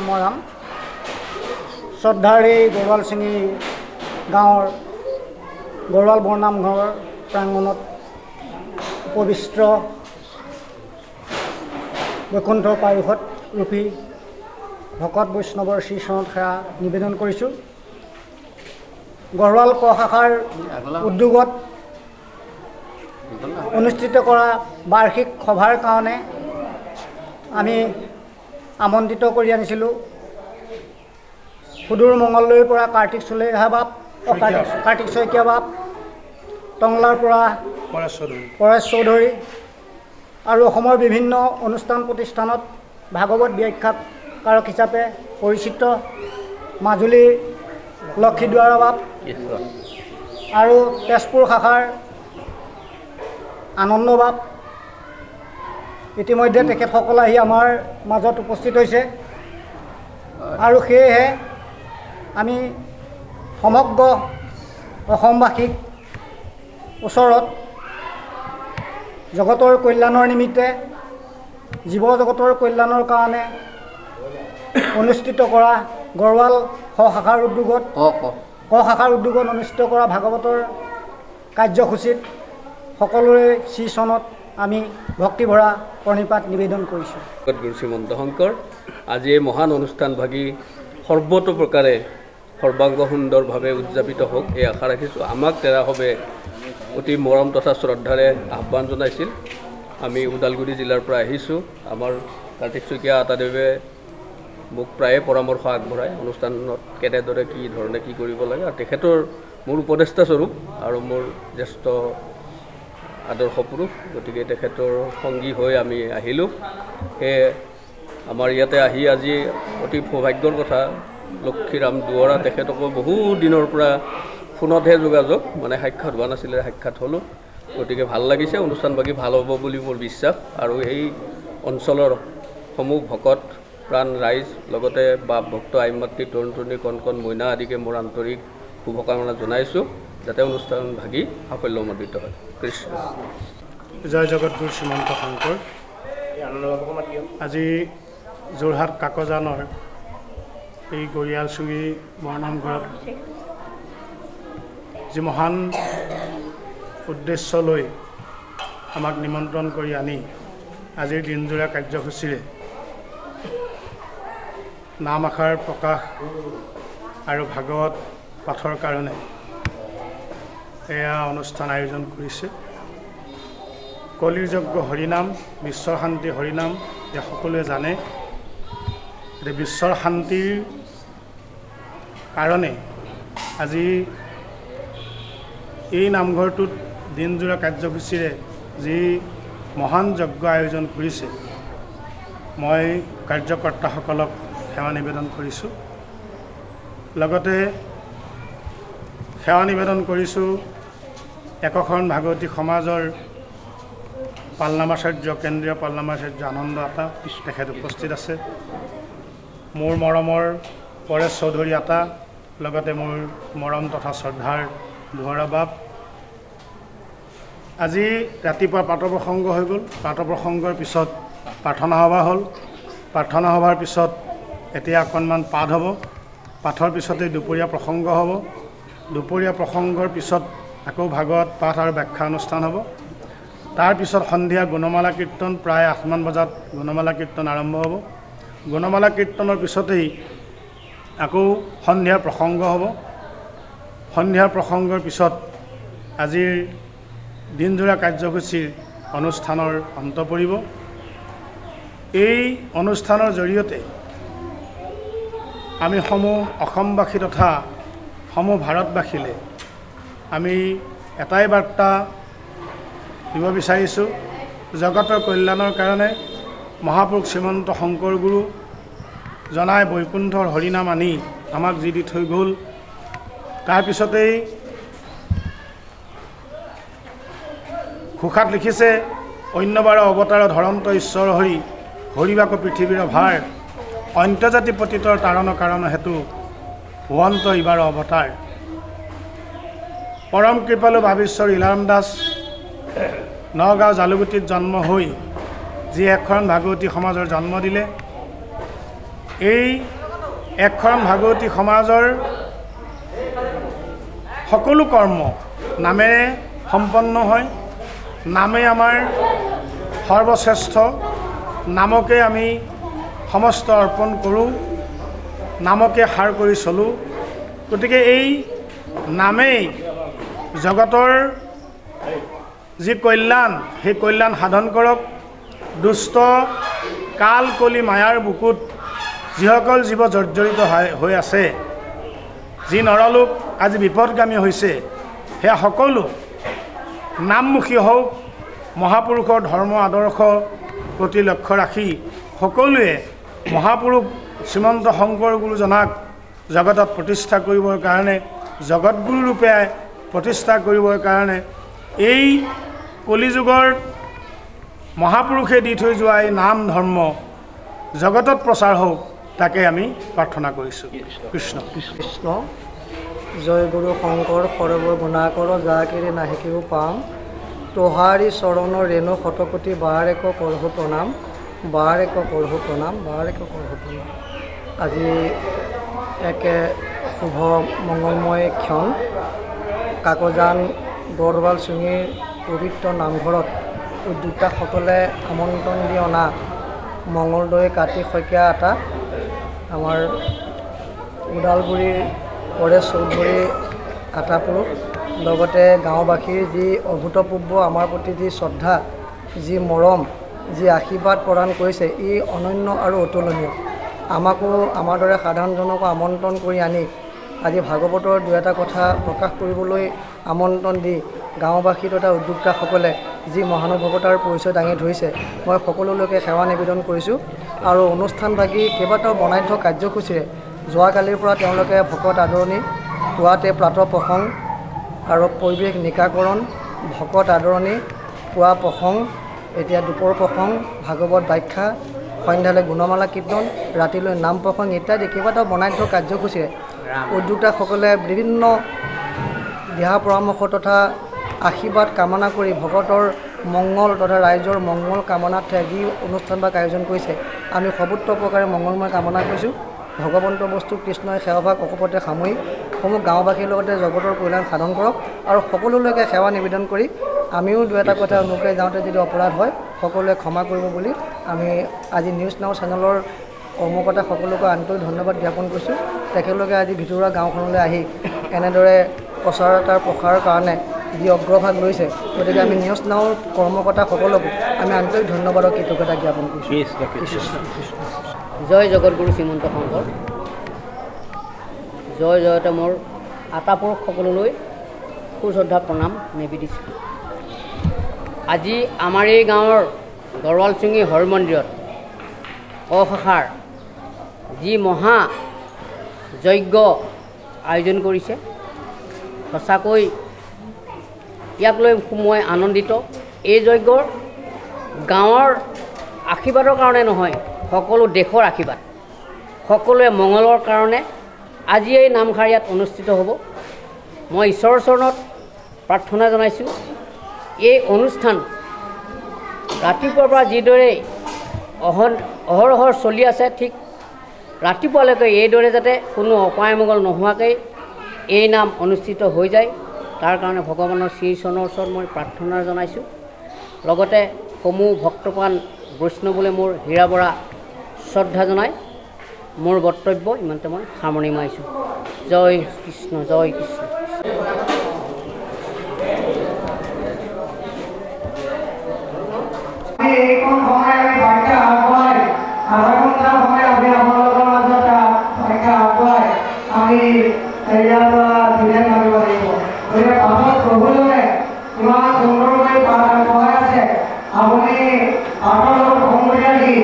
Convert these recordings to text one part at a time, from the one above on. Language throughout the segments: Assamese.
মৰাম শ্ৰদ্ধাৰ এই গৰুৱাল চিঙি গাঁৱৰ গৰুৱাল বৰনামঘৰ প্ৰাংগণত পবিত্ৰ বৈকুণ্ঠ পায়ুসত ৰূপী ভকত বৈষ্ণৱৰ শ্ৰীচৰণত সেৱা নিবেদন কৰিছোঁ। গৰুৱাল ক শাখাৰ উদ্যোগত অনুষ্ঠিত কৰা বাৰ্ষিক সভাৰ কাৰণে আমি আমন্ত্ৰিত কৰি আনিছিলোঁ সুদূৰ মঙলদৈৰ পৰা কাৰ্তিক চুলেহা বাপ কাৰ্তিক শইকীয়া বাপ, টংলাৰ পৰা পৰেশ চৌধুৰী আৰু অসমৰ বিভিন্ন অনুষ্ঠান প্ৰতিষ্ঠানত ভাগৱত ব্যাখ্যাকাৰক হিচাপে পৰিচিত মাজুলীৰ লক্ষীদুৱাৰা বাপ আৰু তেজপুৰ শাখাৰ আনন্দ বাপ। ইতিমধ্যে তেখেতসকল আহি আমাৰ মাজত উপস্থিত হৈছে আৰু সেয়েহে আমি সমগ্ৰ অসমবাসীক ওচৰত জগতৰ কল্যাণৰ নিমিত্তে জীৱ জগতৰ কল্যাণৰ কাৰণে অনুষ্ঠিত কৰা গৰুৱাল ক শাখাৰ উদ্যোগত অনুষ্ঠিত কৰা ভাগৱতৰ কাৰ্যসূচীত সকলোৰে শ্ৰীচৰণত আমি ভক্তিভৰা প্ৰণিপাত নিবেদন কৰিছোঁ। গুৰু শ্ৰীমন্ত শংকৰ আজি এই মহান অনুষ্ঠানভাগী সৰ্বতো প্ৰকাৰে সৰ্বাংগ সুন্দৰভাৱে উদযাপিত হওক এই আশা ৰাখিছোঁ। আমাক তেৰাসৱে অতি মৰম তথা শ্ৰদ্ধাৰে আহ্বান জনাইছিল। আমি ওদালগুৰি জিলাৰ পৰা আহিছোঁ। আমাৰ কাৰ্তিক শইকীয়া আতাদেৱে মোক প্ৰায়ে পৰামৰ্শ আগবঢ়ায় অনুষ্ঠানত কেনেদৰে কি ধৰণে কি কৰিব লাগে, আৰু তেখেতৰ মোৰ উপদেষ্টা স্বৰূপ আৰু মোৰ জ্যেষ্ঠ আদৰ্শ পুৰুষ, গতিকে তেখেতৰ সংগী হৈ আমি আহিলোঁ। সেয়ে আমাৰ ইয়াতে আহি আজি অতি সৌভাগ্যৰ কথা, লক্ষীৰাম দুৱৰা তেখেতকো বহু দিনৰ পৰা ফোনতহে যোগাযোগ, মানে সাক্ষাৎ হোৱা নাছিলে, সাক্ষাৎ হ'লোঁ। গতিকে ভাল লাগিছে, অনুষ্ঠানভাগী ভাল হ'ব বুলি মোৰ বিশ্বাস। আৰু এই অঞ্চলৰ সমূহ ভকত প্ৰাণ ৰাইজ, লগতে বাপ ভক্ত আই মাতৃ তৰুণ তৰুণী কণ কণ মইনা আদিকে মোৰ আন্তৰিক শুভকামনা জনাইছোঁ, যাতে অনুষ্ঠানভাগী সাফল্যমণ্ডিত হয়। কৃষ্ণ জয় জগতগুৰু শ্ৰীমন্ত শংকৰ। আজি যোৰহাট কাকজানৰ এই গৰিয়ালচুঙি বৰনামঘৰত যি মহান উদ্দেশ্য লৈ আমাক নিমন্ত্ৰণ কৰি আনি আজিৰ দিনজোৰা কাৰ্যসূচীৰে নাম আখৰ প্ৰকাশ আৰু ভাগৱত পাঠৰ কাৰণে এয়া অনুষ্ঠান আয়োজন কৰিছে। কলিযজ্ঞ হৰিনাম, বিশ্বৰ শান্তি হৰিনাম, যে সকলোৱে জানে। বিশ্বৰ শান্তিৰ কাৰণে আজি এই নামঘৰটোত দিনজোৰা কাৰ্যসূচীৰে যি মহান যজ্ঞ আয়োজন কৰিছে, মই কাৰ্যকৰ্তাসকলক সেৱা নিবেদন কৰিছোঁ। লগতে সেৱা নিবেদন কৰিছোঁ একশৰণ ভাগৱতী সমাজৰ পালনামাচাৰ্য, কেন্দ্ৰীয় পালনামাচাৰ্য আনন্দ আতা, তেখেত উপস্থিত আছে। মোৰ মৰমৰ পৰেশ চৌধুৰী আতা, লগতে মোৰ মৰম তথা শ্ৰদ্ধাৰ দুৱৰা বাপ। আজি ৰাতিপুৱা প্ৰাতঃপ্ৰসংগ হৈ গ'ল। প্ৰাতঃপ্ৰসংগৰ পিছত প্ৰাৰ্থনা সভা হ'ল। প্ৰাৰ্থনা সভাৰ পিছত এতিয়া অকণমান পাঠ হ'ব। পাঠৰ পিছতে দুপৰীয়া প্ৰসংগ হ'ব। দুপৰীয়া প্ৰসংগৰ পিছত আকৌ ভাগৱত পাঠ আৰু ব্যাখ্যা অনুষ্ঠান হ'ব। তাৰপিছত সন্ধিয়া গুণমালা কীৰ্তন, প্ৰায় 8মান বজাত গুণমালা কীৰ্তন আৰম্ভ হ'ব। গুণমালা কীৰ্তনৰ পিছতেই আকৌ সন্ধিয়াৰ প্ৰসংগ হ'ব। সন্ধিয়াৰ প্ৰসংগৰ পিছত আজিৰ দিনজোৰা কাৰ্যসূচীৰ অনুষ্ঠানৰ অন্ত পৰিব। এই অনুষ্ঠানৰ জৰিয়তে আমি সমূহ অসমবাসী তথা সমূহ ভাৰতবাসীলৈ আমি এটাই বাৰ্তা দিব বিচাৰিছোঁ, জগতৰ কল্যাণৰ কাৰণে মহাপুৰুষ শ্ৰীমন্ত শংকৰ গুৰু জনাই বৈকুণ্ঠৰ হৰিনাম আনি আমাক যি দি থৈ গ'ল, তাৰপিছতেই ঘোষাত লিখিছে, অন্যবাৰ অৱতাৰ ধৰন্ত ঈশ্বৰ হৰি, হৰিবাক পৃথিৱীৰ ভাৰ, অন্ত্যজাতি পতিতৰ তাৰণ কাৰণ হেতু, ভুৱন্ত ইবাৰ অৱতাৰ। পৰম কৃপালু ভাবীশ্বৰ ইলাৰাম দাস নগাঁও জালুগুটিত জন্ম হৈ যি একশৰণ ভাগৱতী সমাজৰ জন্ম দিলে, এই একশৰণ ভাগৱতী সমাজৰ সকলো কৰ্ম নামেৰে সম্পন্ন হয়। নামেই আমাৰ সৰ্বশ্ৰেষ্ঠ, নামকে আমি সমস্ত অৰ্পণ কৰোঁ, নামকে সাৰ কৰি চলোঁ। গতিকে এই নামেই জগতৰ যি কল্যাণ, সেই কল্যাণ সাধন কৰক। দুষ্ট কাল কলি মায়াৰ বুকুত যিসকল জীৱ জৰ্জৰিত হৈ আছে, যি নৰলোক আজি বিপদগামী হৈছে, সেয়া সকলো নামমুখী হওক। মহাপুৰুষৰ ধৰ্ম আদৰ্শ প্ৰতি লক্ষ্য ৰাখি সকলোৱে মহাপুৰুষ শ্ৰীমন্ত শংকৰ গুৰুজনাক জগতত প্ৰতিষ্ঠা কৰিবৰ কাৰণে, জগতগুৰু ৰূপে প্ৰতিষ্ঠা কৰিবৰ কাৰণে এই কলিযুগৰ মহাপুৰুষে দি থৈ যোৱা এই নাম ধৰ্ম জগতত প্ৰচাৰ হওক, তাকে আমি প্ৰাৰ্থনা কৰিছোঁ। কৃষ্ণ কৃষ্ণ। জয় গুৰু শংকৰ সৰ্ব গুণাকৰ, যাকিৰি নাহিকিও পাম, তোহাৰি চৰণ ৰেণু শতকোটি, বাৰেক কৰহু প্ৰণাম, বাৰেক কৰহু প্ৰণাম, বাৰেক কৰহু প্ৰণাম। আজি একে শুভ মংগলময় ক্ষণ। কাকজান বৰৱালচুঙিৰ পবিত্ৰ নামঘৰত উদ্যোক্তাসকলে আমন্ত্ৰণ দি অনা মঙলদৈ কাটি শইকীয়া আটা আমাৰ ওদালগুৰিৰ পৰেশ চৌধুৰী আটা পুৰুষ লগতে গাঁওবাসীৰ যি অভূতপূৰ্ব আমাৰ প্ৰতি যি শ্ৰদ্ধা যি মৰম যি আশীৰ্বাদ প্ৰদান কৰিছে ই অনন্য আৰু অতুলনীয়। আমাকো আমাৰ দৰে সাধাৰণজনকো আমন্ত্ৰণ কৰি আনি আজি ভাগৱতৰ দুই এটা কথা প্ৰকাশ কৰিবলৈ আমন্ত্ৰণ দি গাঁওবাসী তথা উদ্যোক্তাসকলে যি মহানুভৱতাৰ পৰিচয় দাঙি ধৰিছে মই সকলোলৈকে সেৱা নিবেদন কৰিছোঁ। আৰু অনুষ্ঠানভাগী কেইবাটাও বৰ্ণাঢ্য কাৰ্যসূচীৰে যোৱাকালিৰ পৰা তেওঁলোকে ভকত আদৰণি, পুৱাতে প্ৰাতঃ প্ৰসংগ আৰু পৰিৱেশ নিকাকৰণ, ভকত আদৰণি, পুৱা প্ৰসংগ, এতিয়া দুপৰ প্ৰসংগ, ভাগৱত ব্যাখ্যা, সন্ধ্যালৈ গুণমালা কীৰ্তন, ৰাতিলৈ নাম প্ৰসংগ ইত্যাদি কেইবাটাও বৰ্ণাঢ্য কাৰ্যসূচীৰে উদ্যোক্তাসকলে বিভিন্ন দিহা পৰামৰ্শ তথা আশীৰ্বাদ কামনা কৰি ভকতৰ মংগল তথা ৰাইজৰ মংগল কামনাৰ্থে যি অনুষ্ঠান ভাগ আয়োজন কৰিছে আমি সৰ্বোত্ত প্ৰকাৰে মংগলময় কামনা কৰিছোঁ। ভগৱন্ত বস্তু কৃষ্ণই সেৱাভাগ অকপতে সামৰি সমূহ গাঁওবাসীৰ লগতে জগতৰ কল্যাণ সাধন কৰক। আৰু সকলোলৈকে সেৱা নিবেদন কৰি আমিও দুই এটা কথা অনুকূলে যাওঁতে যদি অপৰাধ হয় সকলোৱে ক্ষমা কৰিব বুলি আমি আজি নিউজ নাও চেনেলৰ কৰ্মকৰ্তা সকলোকে আন্তৰিক ধন্যবাদ জ্ঞাপন কৰিছোঁ। তেখেতলোকে আজি ভিতৰুৱা গাঁওখনলৈ আহি এনেদৰে প্ৰচাৰতাৰ প্ৰসাৰৰ কাৰণে যি অগ্ৰভাগ লৈছে, গতিকে আমি নিউজ নাওৰ কৰ্মকৰ্তা সকলকো আমি আন্তৰিক ধন্যবাদ আৰু কৃতজ্ঞতা জ্ঞাপন কৰিছোঁ। জয় জগতগুৰু শ্ৰীমন্ত শংকৰ, জয় জয়তে মোৰ আটাপুৰুষ সকললৈ সুশ্ৰদ্ধা প্ৰণাম নিবেদিছোঁ। আজি আমাৰ এই গাঁৱৰ গৰৱালচুঙি হৰি মন্দিৰত অশাখাৰ যি মহা যজ্ঞ আয়োজন কৰিছে, সঁচাকৈ ইয়াক লৈ মই আনন্দিত। এই যজ্ঞৰ গাঁৱৰ আশীৰ্বাদৰ কাৰণে নহয়, সকলো দেশৰ আশীৰ্বাদ, সকলোৱে মংগলৰ কাৰণে আজি এই নামষাৰ ইয়াত অনুষ্ঠিত হ'ব। মই ঈশ্বৰৰ চৰণত প্ৰাৰ্থনা জনাইছোঁ এই অনুষ্ঠান ৰাতিপুৱাৰ পৰা যিদৰে অহৰহৰ চলি আছে, ঠিক ৰাতিপুৱালৈকে এইদৰে যাতে কোনো অপায় মংগল নোহোৱাকৈ এই নাম অনুষ্ঠিত হৈ যায় তাৰ কাৰণে ভগৱানৰ শ্ৰীচৰণৰ ওচৰত মই প্ৰাৰ্থনা জনাইছোঁ। লগতে সমূহ ভক্তপ্ৰাণ বৈষ্ণৱলৈ মোৰ হীৰা বৰা শ্ৰদ্ধা জনাই মোৰ বক্তব্য ইমানতে মই সামৰণি মাৰিছোঁ। জয় কৃষ্ণ, জয় কৃষ্ণ। এইকণ সময় আমি বাক্যা আগুৱাই আধা ঘণ্টা সময় আমি আপোনালোকৰ মাজত বাক্যা আগুৱাই আমি ইয়াৰ পৰা বিদায় মাৰিব লাগিব। গতিকে পাঠক প্ৰভুজনে ইমান সুন্দৰকৈ পাঠ আগবঢ়াই আছে, আপুনি পাঠৰ লগত সংগতি ৰাখি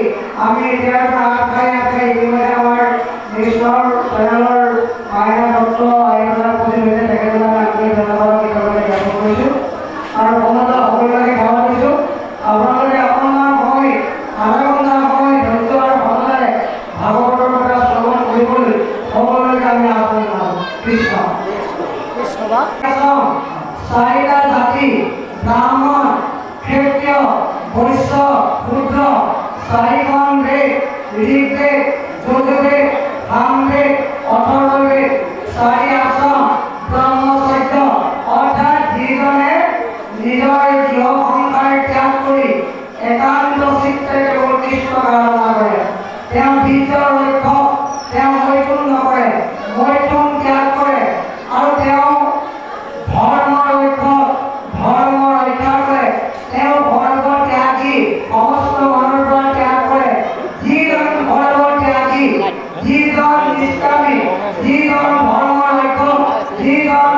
আমি এতিয়াৰ পৰা আগবাঢ়ি আছে। ইতিমধ্যে আমাৰ নিউজৰ চেনেলৰ মাইনা দত্ত আয়োজনৰ প্ৰতি হৈছে, তেখেতলৈ আমি ধন্যবাদ কৃতজ্ঞতা জ্ঞাপন কৰিছোঁ আৰু সমস্ত সকলোকে সেৱা দিছোঁ। আপোনালোকে অকণমান সময় আধা ঘণ্টা সময় ধৈৰ্য আৰু সততাৰে ভাগৱতৰ কথা শ্ৰৱণ কৰিবলৈ সকলোকে আমি আহ্বান জনাওঁ। কৃষ্ণ চাৰিটা জাতি ব্ৰাহ্মণ, ক্ষত্ৰিয়, বৈশ্য, শূদ্ৰ, চাৰিখন বেদ ঋগ্বেদ, যজুৰ্বেদ, সামবেদ, অথৰ্ববেদ, চাৰি আশ্ৰম, ব্ৰহ্মচৰ্য, অৰ্থাৎ যিজনে নিজৰ গৃহ সংসাৰ ত্যাগ কৰি একান্ত চিত্তে কেৱল কৃষ্ণ আৰাধনা কৰে, তেওঁ বীৰ্যৰ ৰক্ষক, তেওঁ মৈথুন নকৰে, মৈথুন ত্যাগ কৰে আৰু তেওঁ ধৰ্মৰ ৰক্ষক, ধৰ্ম ৰক্ষা কৰে, তেওঁ ভৰ্গ ত্যাগী, সমস্ত মানুহৰ পৰা ত্যাগ কৰে। যিজন ভৰ্গ ত্যাগী, যিজন নিষ্কামী, যিজন ধৰ্ম ৰক্ষক, যিজন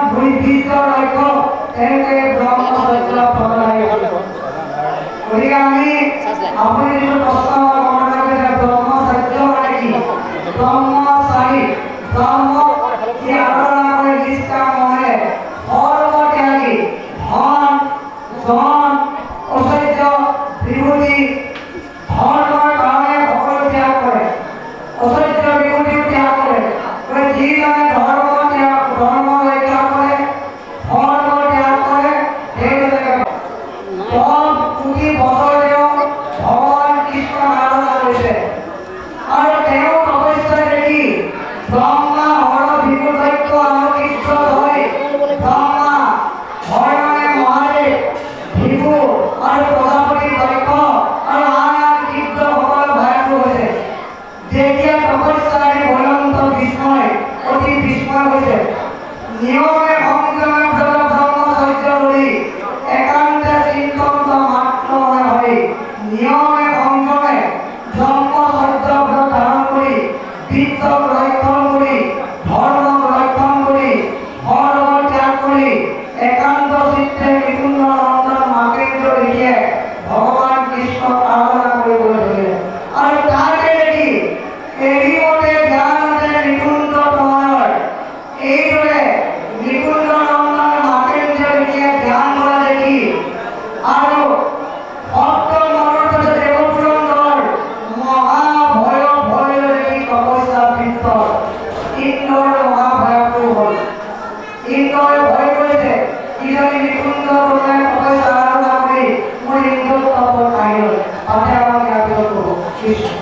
নিয়মে সংযমে ব্রত ব্রহ্মচর্য রই একান্তে চিন্তন্ত মাত্র মনে হই নিয়মে সংযমে ব্রহ্মচর্য ব্রত ধারণ করি বিদ্য রক্ষণ করি ধর্ম রক্ষণ করি ধর্ম ত্যাগ করি একান্ত চিত্তে নিকুঞ্জ নন্দন মাকেন্দ্র লিখে ভগবান কৃষ্ণ আরাধনা কৰিবলৈ ধৰিলে আৰু তাকে দেখি এৰিমতে ধ্যানতে নিকুঞ্জ তোমাৰ এইদৰে নিকুঞ্জ নন্দন মাকেন্দ্ৰ লিখে ধ্যান কৰা দেখি আৰু ভক্ত মনত দেৱপুৰন্দৰ মহাভয় ভয় দেখি তপস্যা বৃত্ত ইন্দ্ৰৰ মহাভয়টো হ'ল ইন্দ্ৰই ভয় কৰিছে কিজানি নিকুঞ্জ তোমাৰ তপস্যা আৰাধনা কৰি মোৰ ইন্দ্ৰ তপত আহিল তাতে আমাক ইয়াত কৰিব কৃষ্ণ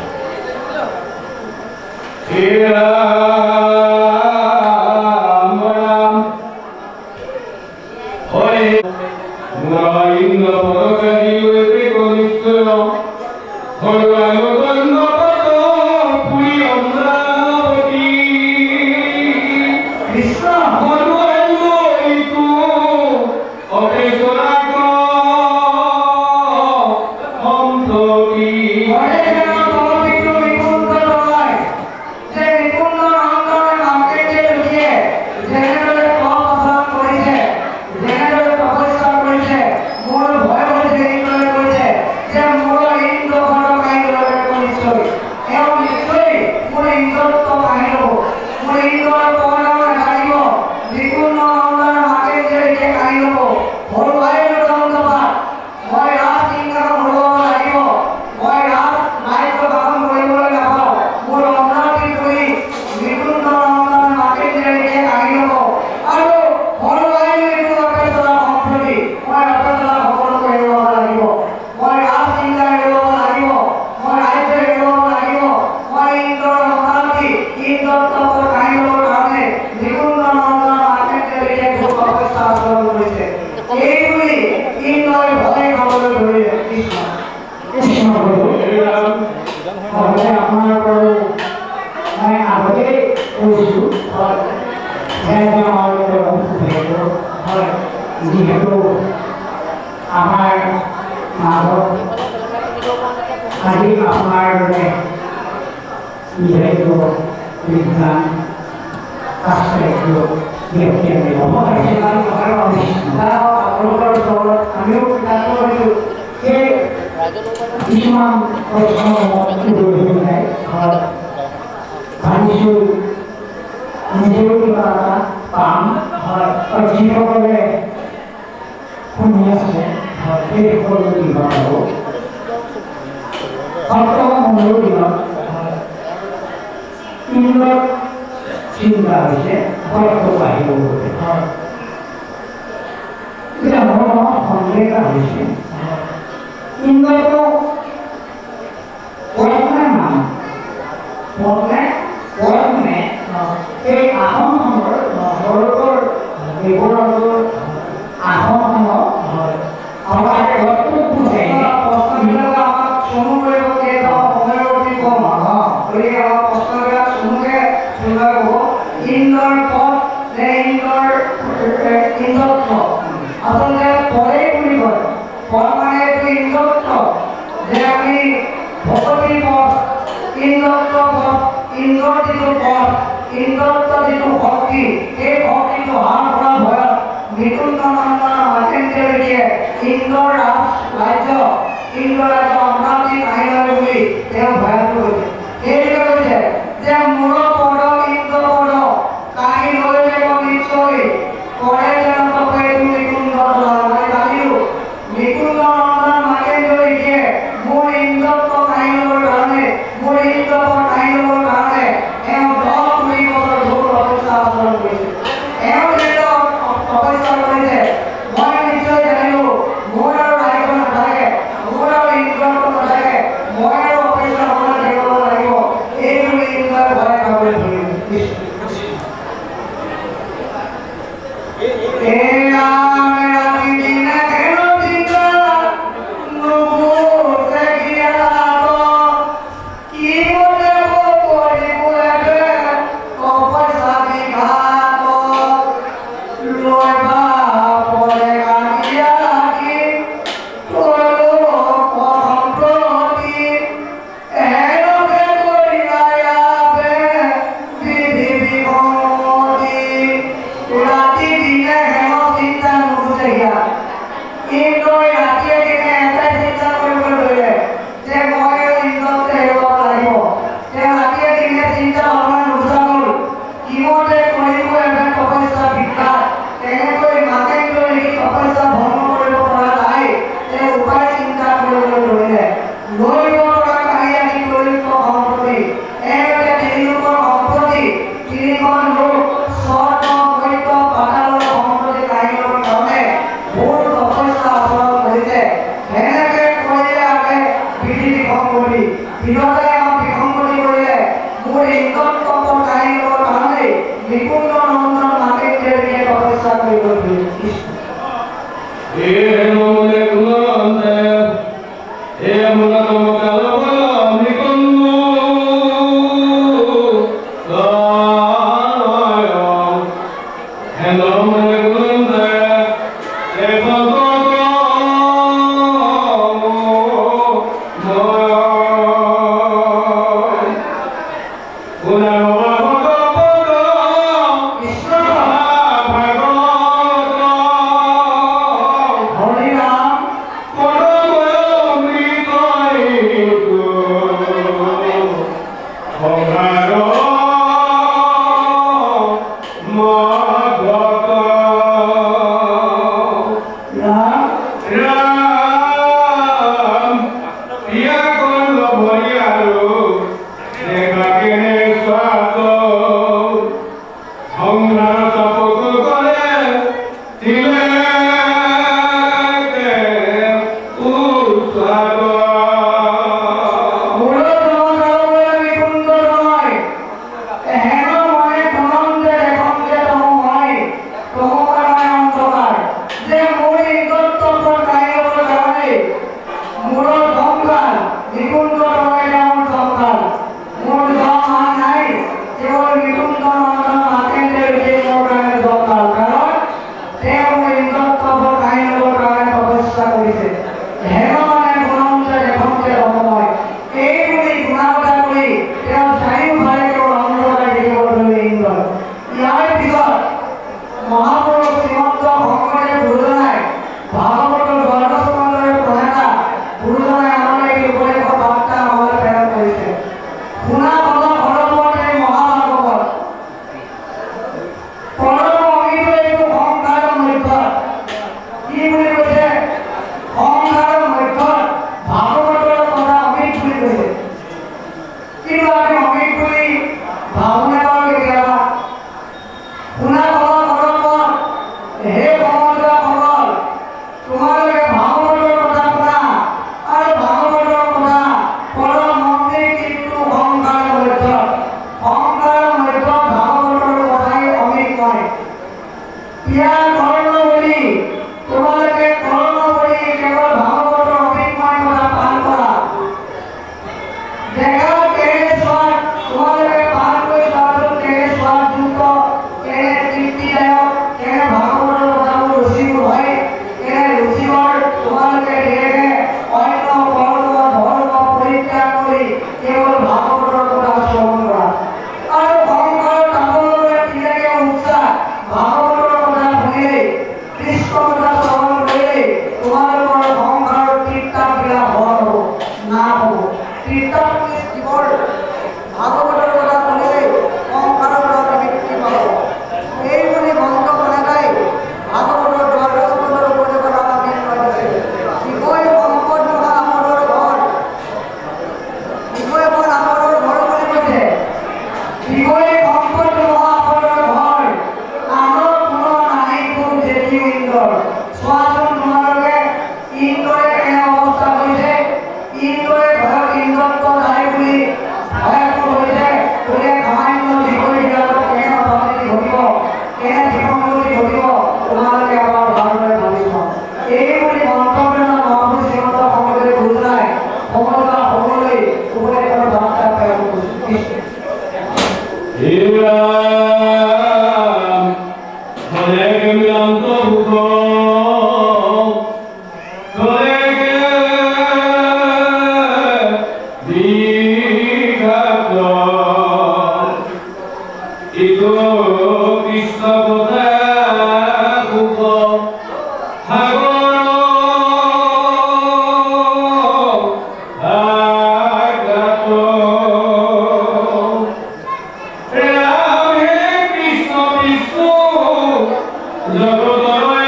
জগতৰে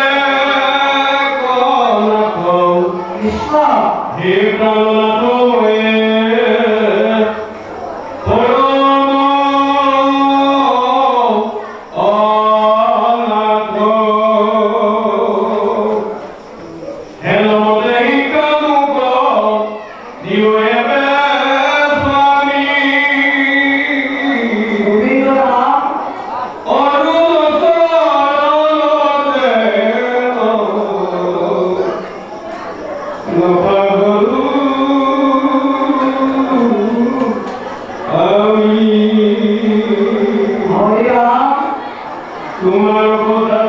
Oh,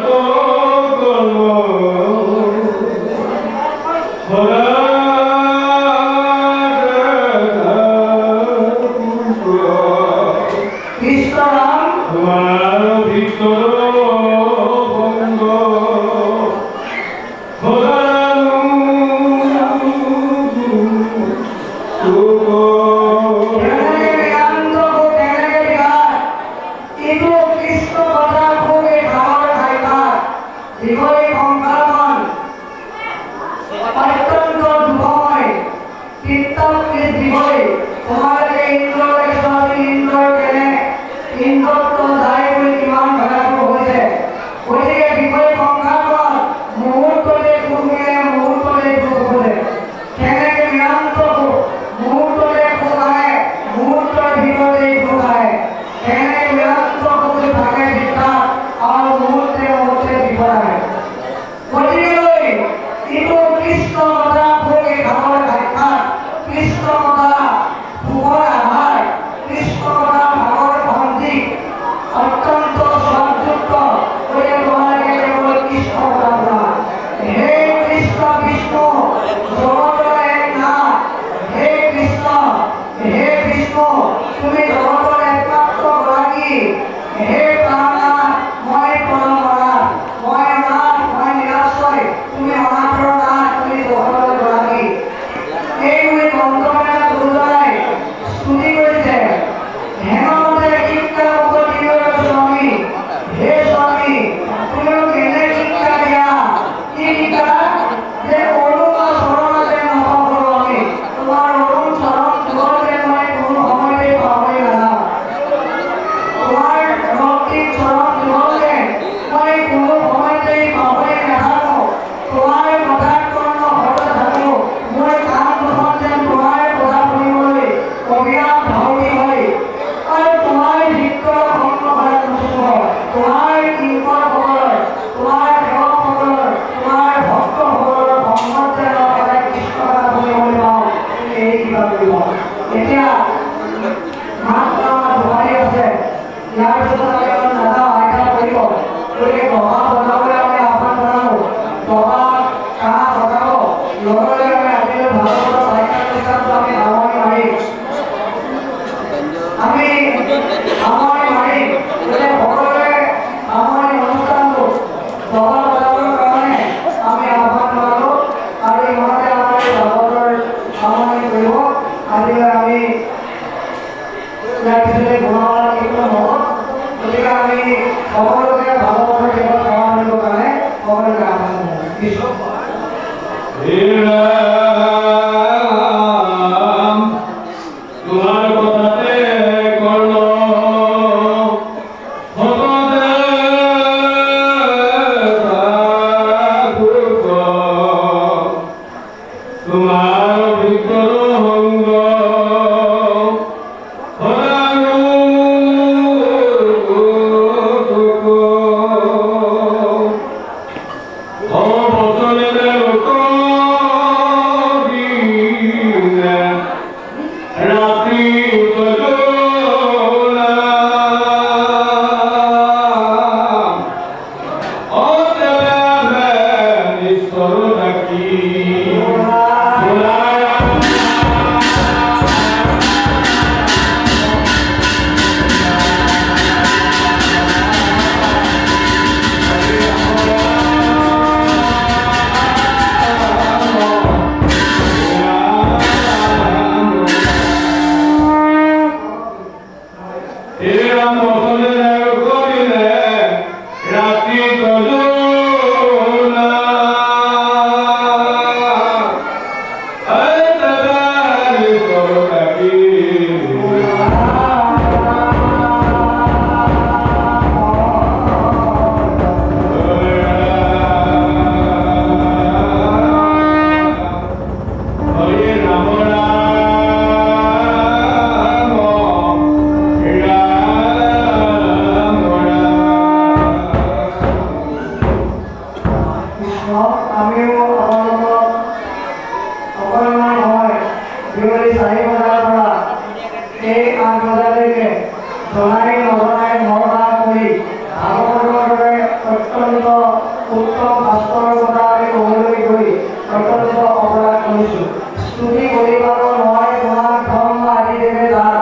অত্যন্ত উত্তম ভাস্কৰৰ কথা আমি ক'বলৈ গৈ অত্যন্ত অপৰাধ কৰিছোঁ। স্তুতি কৰিবাৰো নহয় তোমাক ধৰ্ম আদি দেৱে দান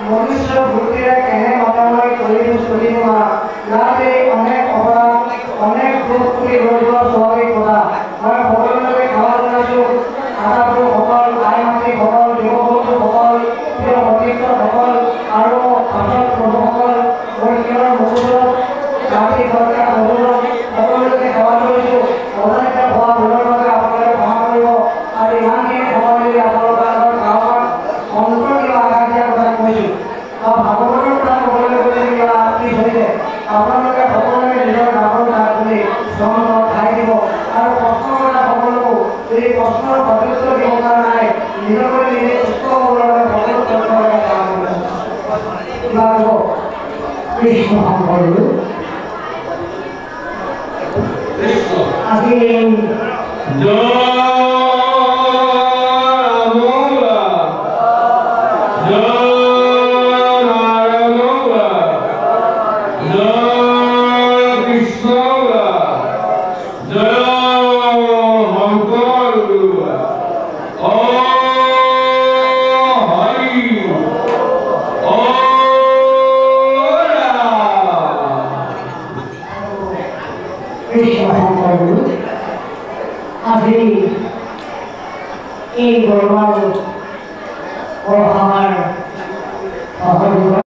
মনুষ্য বুদ্ধিৰে কেনে মতলৈ কৰিলোঁ স্তুতি তোমাক ইয়াতে অনেক অপৰাধ অনেক দুখ বুলি লৈ যোৱা স্বাভাৱিক কথা। মই সকলোকে সেৱা জনাইছোঁ আটাপুৰুষসকল আই মাতৃসকল যুৱবন্ধুসকল প্ৰিয় সতীৰ্থসকল আৰু পাঠক প্ৰভুসকল বৈষ্ণৱৰ মুকুটত জাতি চৰকাৰ অনুৰোধ সকলোকে সেৱা কৰিছোঁ। অজানিত হোৱা ভুলৰ বাবে আপোনালোকে ক্ষমা কৰিব আৰু ইমানখিনি সময় যদি আপোনালোকৰ আগত গাঁৱৰ অন্তৰ কিবা আঘাত দিয়াৰ কথা কৈছোঁ আৰু ভাগৱতৰ কথা ক'বলৈ গ'লে কিবা কি হৈছে আপোনালোকে সকলোকে নিজৰ ডাঙৰ ভাগ বুলি ধৰ্ম ঠাই দিব আৰু প্ৰশ্ন কৰা সকলোকো যদি প্ৰশ্নৰ সদস্য দিব পৰা নাই নিজকে নিজে সুস্থ হ'বলৈ সকলো তথ্যৰে কাম কৰিছোঁ। কিবা ক'ব কৃষ্ণ শংকৰদেৱ আজি আজি এই গৌৰৱ আমাৰ সহযোগ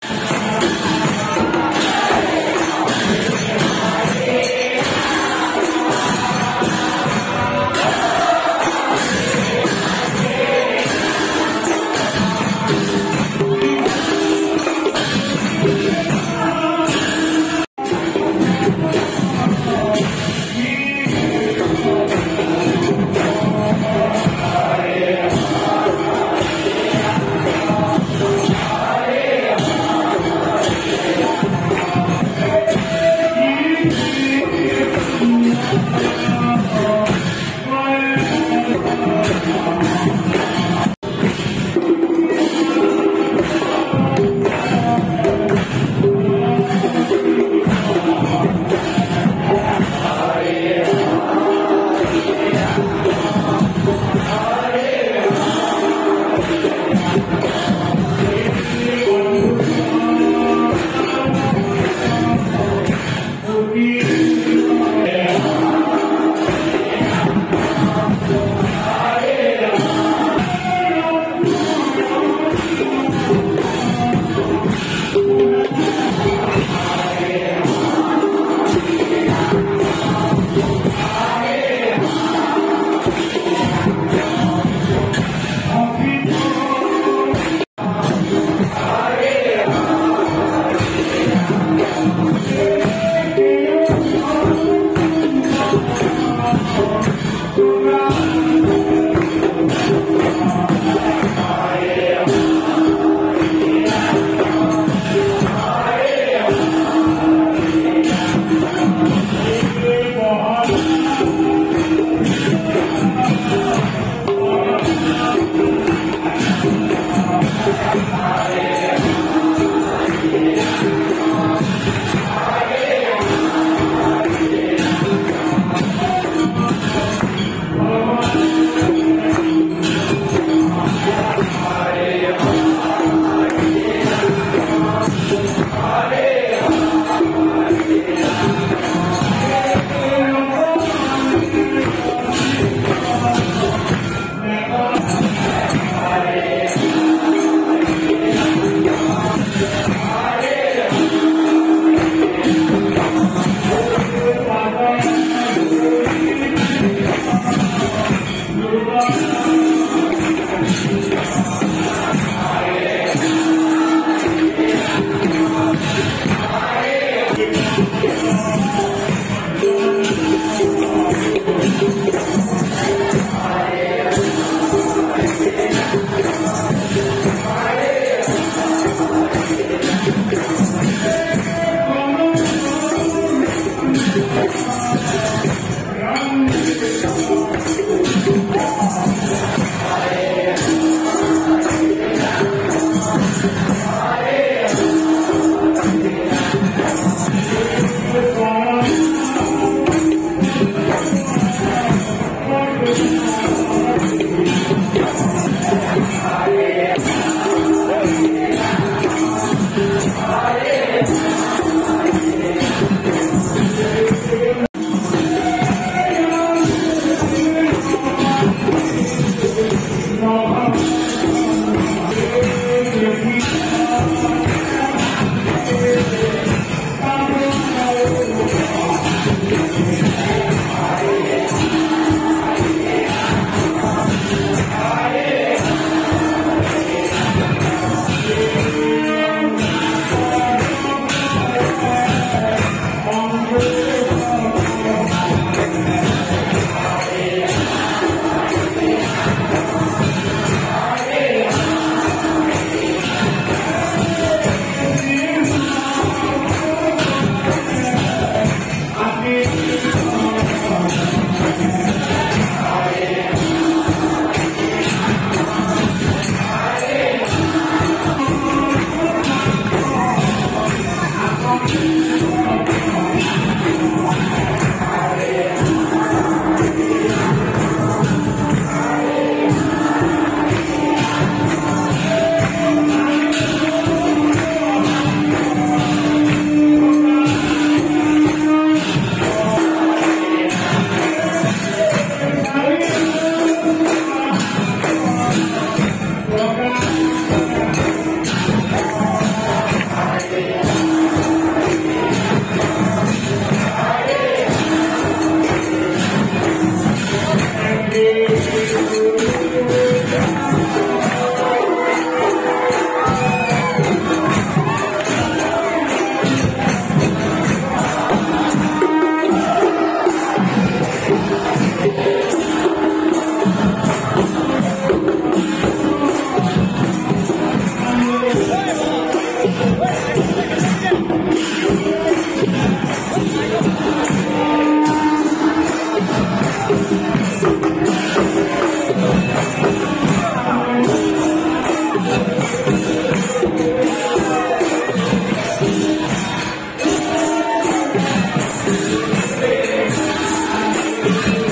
Thank you.